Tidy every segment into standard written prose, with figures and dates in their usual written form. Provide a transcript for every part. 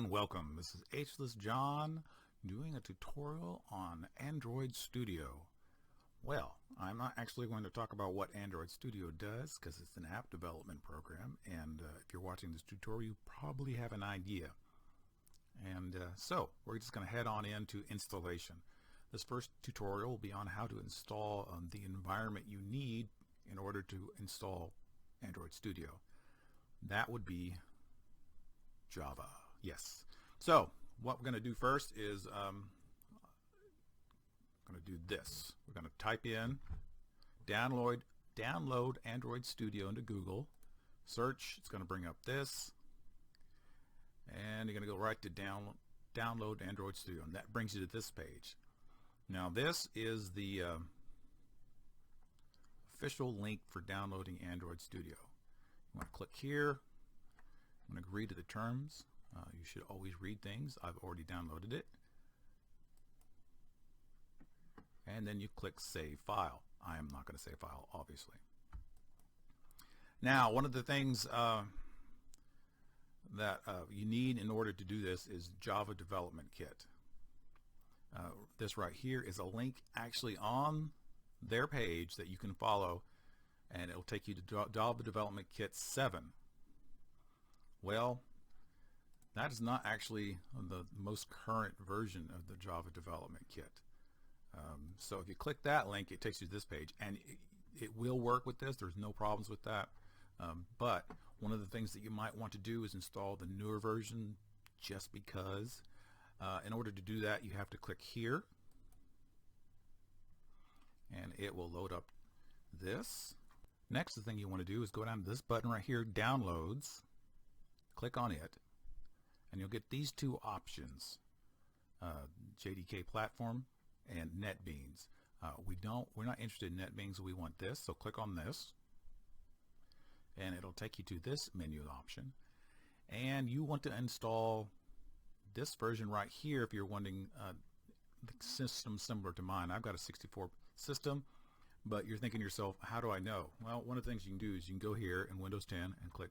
and welcome. This is Ageless John doing a tutorial on Android Studio. Well, I'm not actually going to talk about what Android Studio does because it's an app development program, and if you're watching this tutorial you probably have an idea. And so we're just going to head on into installation. This first tutorial will be on how to install the environment you need in order to install Android Studio. That would be Java. Yes. So what we're going to do first is going to do this. We're going to type in download Android Studio into Google. Search. It's going to bring up this. And you're going to go right to download Android Studio. And that brings you to this page. Now this is the official link for downloading Android Studio. You want to click here. I'm going to agree to the terms. You should always read things. I've already downloaded it. And then you click Save File. I am not going to save file, obviously. Now, one of the things that you need in order to do this is Java Development Kit. This right here is a link actually on their page that you can follow, and it'll take you to Java Development Kit 7. Well, that is not actually the most current version of the Java Development Kit. So if you click that link, it takes you to this page, and it will work with this. There's no problems with that. But one of the things that you might want to do is install the newer version, just because. In order to do that, you have to click here, and it will load up this. Next, the thing you want to do is go down to this button right here, Downloads. Click on it, and you'll get these two options, JDK Platform and NetBeans. We're not interested in NetBeans. We want this, so click on this, and it'll take you to this menu option. And you want to install this version right here if you're wanting the system similar to mine. I've got a 64 system, but you're thinking to yourself, how do I know? Well, one of the things you can do is you can go here in Windows 10 and click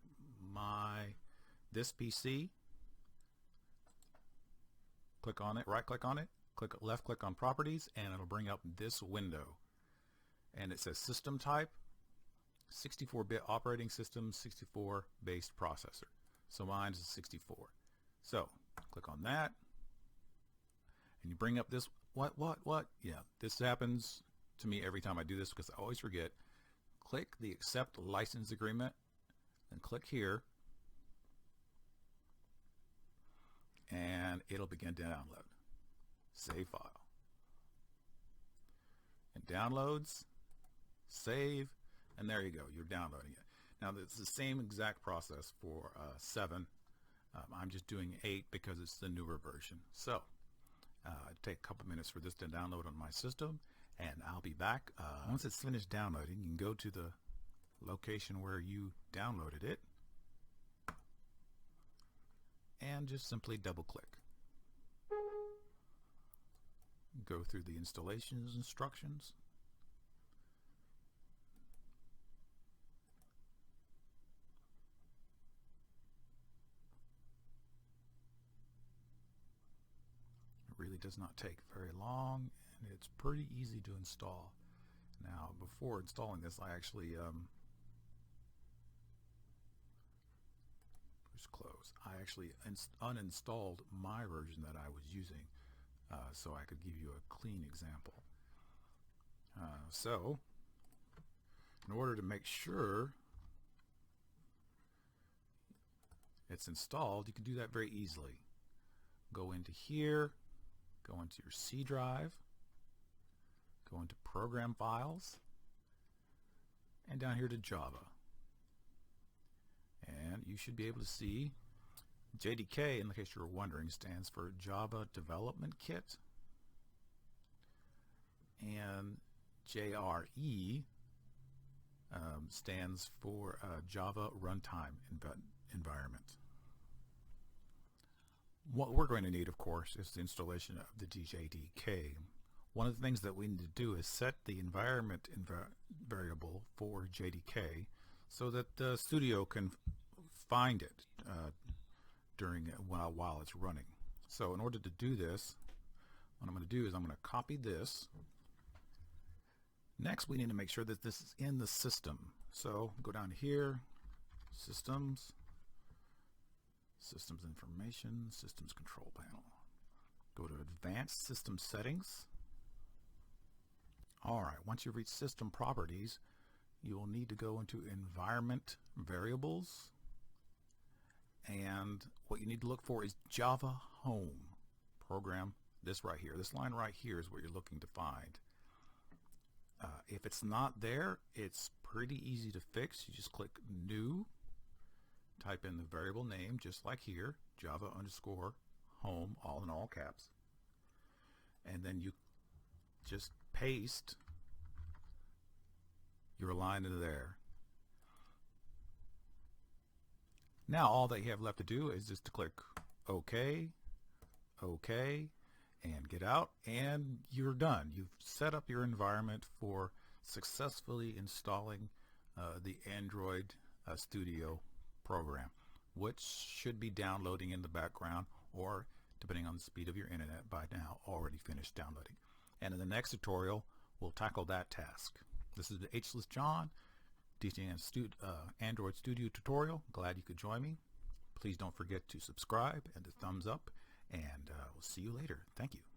this PC, click on it, right click on it, left click on Properties, and it'll bring up this window, and it says System Type, 64-bit operating system, 64 based processor. So mine is 64. So click on that, and you bring up this what yeah, this happens to me every time I do this because I always forget. Click the Accept License Agreement and click here, and it'll begin to download. Save file. And downloads, save, and there you go. You're downloading it. Now it's the same exact process for 7. I'm just doing 8 because it's the newer version. So it'll take a couple minutes for this to download on my system, and I'll be back. Once it's finished downloading, you can go to the location where you downloaded it and just simply double click. Go through the installation instructions. It really does not take very long, and it's pretty easy to install. Now, before installing this, I actually close. I actually uninstalled my version that I was using, so I could give you a clean example. So in order to make sure it's installed, you can do that very easily. Go into here, go into your C drive, go into Program Files, and down here to Java. And you should be able to see JDK, in case you're wondering, stands for Java Development Kit, and JRE stands for Java Runtime Environment. What we're going to need, of course, is the installation of the JDK. One of the things that we need to do is set the environment variable for JDK so that the Studio can find it, during it while it's running. So in order to do this, what I'm going to do is I'm going to copy this. Next, we need to make sure that this is in the system. So go down here, systems, systems information, systems control panel. Go to advanced system settings. All right, once you reach system properties, you will need to go into environment variables. And what you need to look for is Java Home program. This right here, this line right here is what you're looking to find. If it's not there, it's pretty easy to fix. You just click New, type in the variable name, just like here, Java _ home, all in all caps. And then you just paste your line into there. Now all that you have left to do is just to click OK, OK, and get out, and you're done. You've set up your environment for successfully installing the Android Studio program, which should be downloading in the background, or depending on the speed of your internet, by now already finished downloading. And in the next tutorial, we'll tackle that task. This is the Ageless John teaching an Android Studio tutorial. Glad you could join me. Please don't forget to subscribe and the thumbs up, and we'll see you later. Thank you.